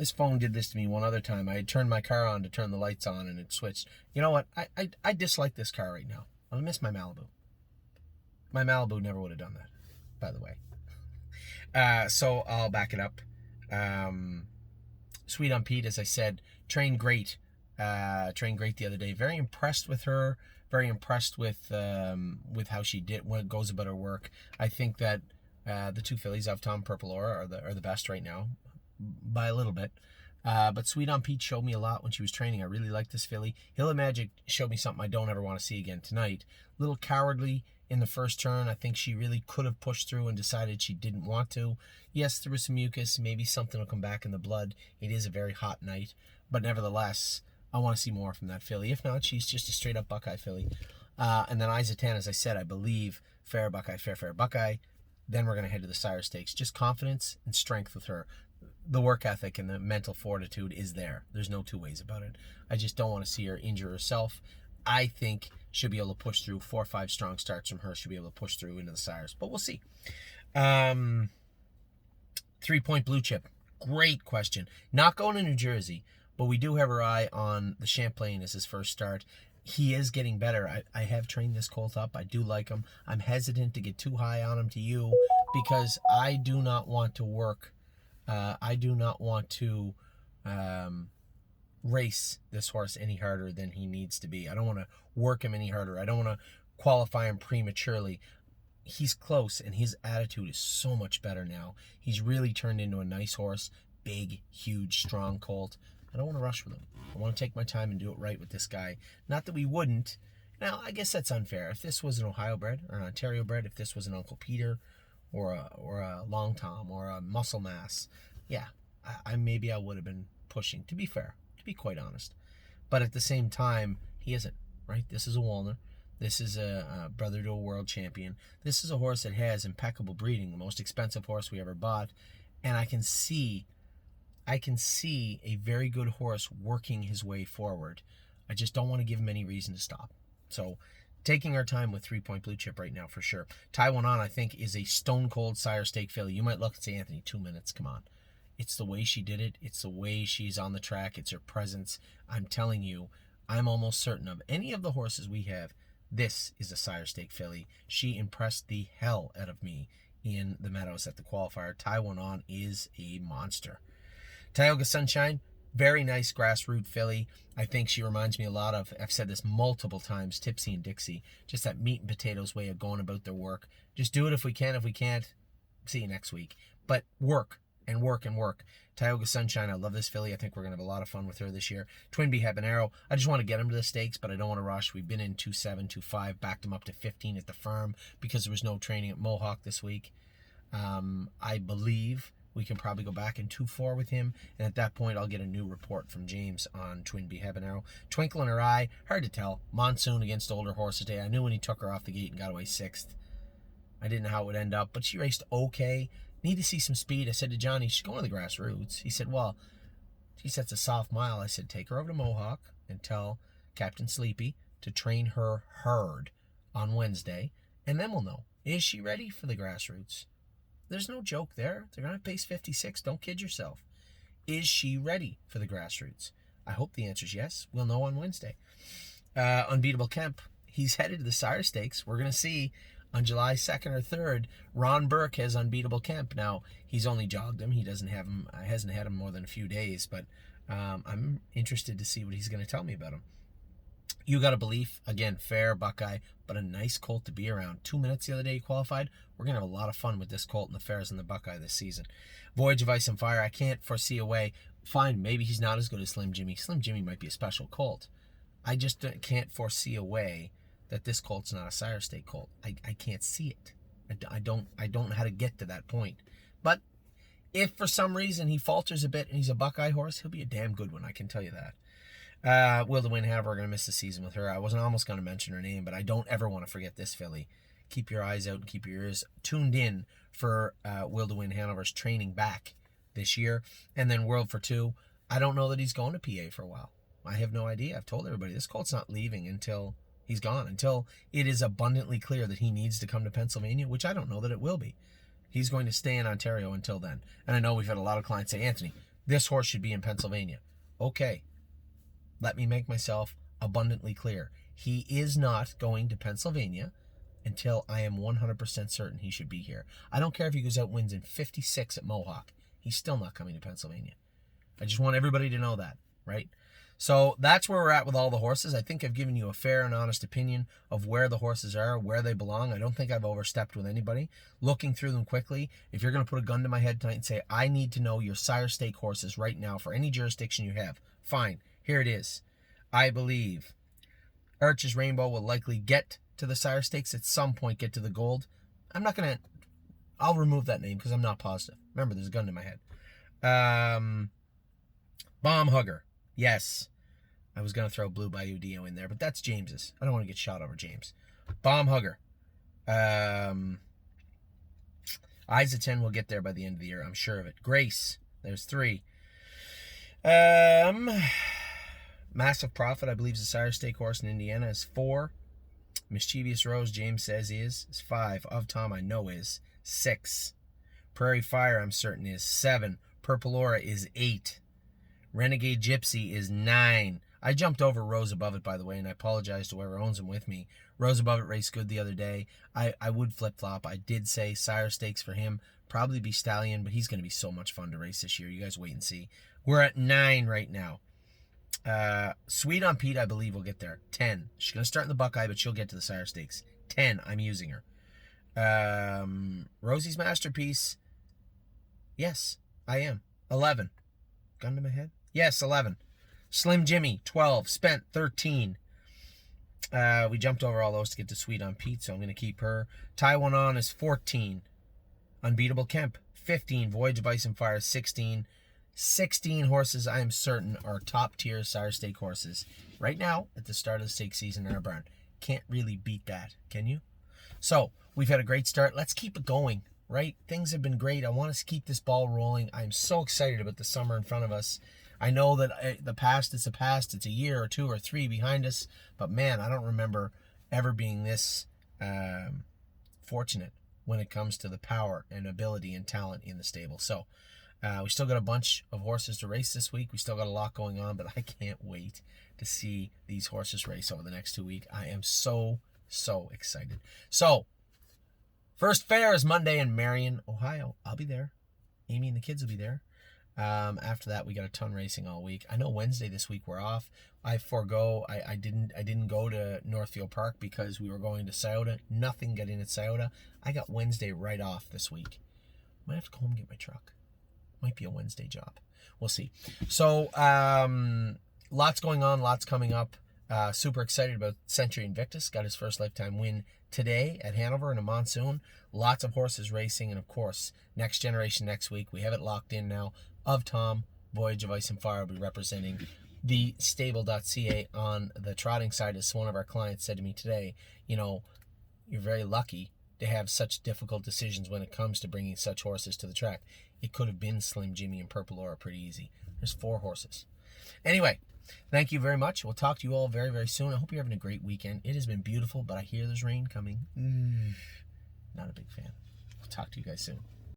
This phone did this to me one other time. I had turned my car on to turn the lights on, and it switched. You know what? I dislike this car right now. I miss my Malibu. My Malibu never would have done that, by the way. So I'll back it up. Sweet on Pete, as I said, trained great. Trained great the other day. Very impressed with her. Very impressed with how she did when it goes about her work. I think that the two fillies of Tom Purple Aura are the best right now, by a little bit. But Sweet on Pete showed me a lot when she was training. I really like this filly. Hill of Magic showed me something I don't ever want to see again tonight. A little cowardly in the first turn. I think she really could have pushed through and decided she didn't want to. Yes, there was some mucus. Maybe something will come back in the blood. It is a very hot night. But nevertheless, I want to see more from that filly. If not, she's just a straight-up Buckeye filly. And then Isa 10, as I said, I believe fair Buckeye, fair Buckeye. Then we're going to head to the Sire Stakes. Just confidence and strength with her. The work ethic and the mental fortitude is there. There's no two ways about it. I just don't want to see her injure herself. I think she'll be able to push through 4 or 5 strong starts from her. She'll be able to push through into the Sires. But we'll see. 3-point blue chip. Great question. Not going to New Jersey, but we do have our eye on the Champlain as his first start. He is getting better. I have trained this colt up. I do like him. I'm hesitant to get too high on him to you because I do not want to work. I do not want to race this horse any harder than he needs to be. I don't want to work him any harder. I don't want to qualify him prematurely. He's close, and his attitude is so much better now. He's really turned into a nice horse. Big, huge, strong colt. I don't want to rush with him. I want to take my time and do it right with this guy. Not that we wouldn't. Now, I guess that's unfair. If this was an Ohio bred or an Ontario bred, if this was an Uncle Peter or a Long Tom or a Muscle Mass, yeah, maybe I would have been pushing, to be fair, to be quite honest. But at the same time, he isn't, right? This is a Walner. This is a brother to a world champion. This is a horse that has impeccable breeding, the most expensive horse we ever bought. And I can see a very good horse working his way forward. I just don't want to give him any reason to stop. So taking our time with 3-point blue chip right now for sure. Taiwan On, I think, is a stone cold Sire Stake filly. You might look and say, Anthony, 2 minutes, come on. It's the way she did it. It's the way she's on the track. It's her presence. I'm telling you, I'm almost certain of any of the horses we have, this is a Sire Stake filly. She impressed the hell out of me in the Meadows at the qualifier. Taiwan On is a monster. Tioga Sunshine, very nice grassroots filly. I think she reminds me a lot of, I've said this multiple times, Tipsy and Dixie. Just that meat and potatoes way of going about their work. Just do it if we can. If we can't, see you next week. But work and work and work. Tioga Sunshine, I love this filly. I think we're going to have a lot of fun with her this year. Twinbee Habanero, I just want to get him to the stakes, but I don't want to rush. We've been in 2-7, 2-5, backed him up to 15 at the firm because there was no training at Mohawk this week. I believe we can probably go back in 2-4 with him, and at that point I'll get a new report from James on Twinbee Habanero. Twinkle in Her Eye, hard to tell. Monsoon against older horses today. I knew when he took her off the gate and got away 6th. I didn't know how it would end up, but she raced okay. Need to see some speed. I said to Johnny, she's going to the grassroots. He said, well, she sets a soft mile. I said, take her over to Mohawk and tell Captain Sleepy to train her hard on Wednesday, and then we'll know. Is she ready for the grassroots? There's no joke there. They're going to pace 56. Don't kid yourself. Is she ready for the grassroots? I hope the answer is yes. We'll know on Wednesday. Unbeatable Kemp. He's headed to the Sire Stakes. We're going to see on July 2nd or 3rd. Ron Burke has Unbeatable Kemp. Now, he's only jogged him. He hasn't had him more than a few days, but I'm interested to see what he's going to tell me about him. You Got a Belief, again, fair Buckeye, but a nice colt to be around. 2 minutes the other day he qualified. We're going to have a lot of fun with this colt and the Fairs and the Buckeye this season. Voyage of Ice and Fire, I can't foresee a way. Fine, maybe he's not as good as Slim Jimmy. Slim Jimmy might be a special colt. I just can't foresee a way that this colt's not a Sire Stake colt. I can't see it. I don't know how to get to that point. But if for some reason he falters a bit and he's a Buckeye horse, he'll be a damn good one, I can tell you that. Will the Win Have, we're going to miss the season with her. I wasn't almost going to mention her name, but I don't ever want to forget this filly. Keep your eyes out and keep your ears tuned in for Will the Win Hanover's training back this year. And then World for Two. I don't know that he's going to PA for a while. I have no idea. I've told everybody this colt's not leaving until he's gone, until it is abundantly clear that he needs to come to Pennsylvania, which I don't know that it will be. He's going to stay in Ontario until then. And I know we've had a lot of clients say, Anthony, This horse should be in Pennsylvania. Okay, let me make myself abundantly clear. He is not going to Pennsylvania until I am 100% certain he should be here. I don't care if he goes out and wins in 56 at Mohawk. He's still not coming to Pennsylvania. I just want everybody to know that, right? So that's where we're at with all the horses. I think I've given you a fair and honest opinion of where the horses are, where they belong. I don't think I've overstepped with anybody. Looking through them quickly, if you're going to put a gun to my head tonight and say, I need to know your sire stake horses right now for any jurisdiction you have, fine, here it is. I believe Arches Rainbow will likely get to the sire stakes at some point, get to the gold. I'll remove that name because I'm not positive. Remember, there's a gun to my head. Bomb Hugger. Yes. I was going to throw Blue Bayou Dio in there, but that's James's. I don't want to get shot over James. Bomb Hugger. Eyes of 10 will get there by the end of the year. I'm sure of it. Grace. There's 3. Massive Profit, I believe, is a sire stake horse in Indiana, is 4. Mischievous Rose, James says is 5. Of Tom, I know is 6. Prairie Fire, I'm certain is 7. Purple Aura is 8. Renegade Gypsy is 9. I jumped over Rose Above It, by the way, and I apologize to whoever owns him with me. Rose Above It raced good the other day. I would flip-flop. I did say sire stakes for him. Probably be Stallion, but he's going to be so much fun to race this year. You guys wait and see. We're at 9 right now. Sweet on Pete, I believe, will get there. 10. She's going to start in the Buckeye, but she'll get to the sire stakes. 10. I'm using her. Rosie's Masterpiece. Yes, I am. 11. Gun to my head? Yes, 11. Slim Jimmy, 12. Spent, 13. We jumped over all those to get to Sweet on Pete, so I'm going to keep her. Taiwan On is 14. Unbeatable Kemp, 15. Voyage of Ice and Fire, 16. 16 horses, I am certain, are top-tier sire stake horses. Right now, at the start of the stake season in our barn. Can't really beat that, can you? So, we've had a great start. Let's keep it going, right? Things have been great. I want us to keep this ball rolling. I'm so excited about the summer in front of us. I know that the past is the past. It's a year or 2 or 3 behind us. But, man, I don't remember ever being this fortunate when it comes to the power and ability and talent in the stable. So, we still got a bunch of horses to race this week. We still got a lot going on, but I can't wait to see these horses race over the next 2 weeks. I am so excited. So, first fair is Monday in Marion, Ohio. I'll be there. Amy and the kids will be there. After that, we got a ton racing all week. I know Wednesday this week we're off. I didn't go to Northfield Park because we were going to Scioto. Nothing got in at Scioto. I got Wednesday right off this week. Might have to go home and get my truck. Might be a Wednesday job. We'll see. So, lots going on, lots coming up. Super excited about Century Invictus. Got his first lifetime win today at Hanover in a monsoon. Lots of horses racing. And, of course, Next Generation next week. We have it locked in now. Of Tom, Voyage of Ice and Fire will be representing the stable.ca on the trotting side. As one of our clients said to me today, you know, you're very lucky to have such difficult decisions when it comes to bringing such horses to the track. It could have been Slim Jimmy and Purple Aura pretty easy. There's 4 horses. Anyway, thank you very much. We'll talk to you all very, very soon. I hope you're having a great weekend. It has been beautiful, but I hear there's rain coming. Not a big fan. I'll talk to you guys soon.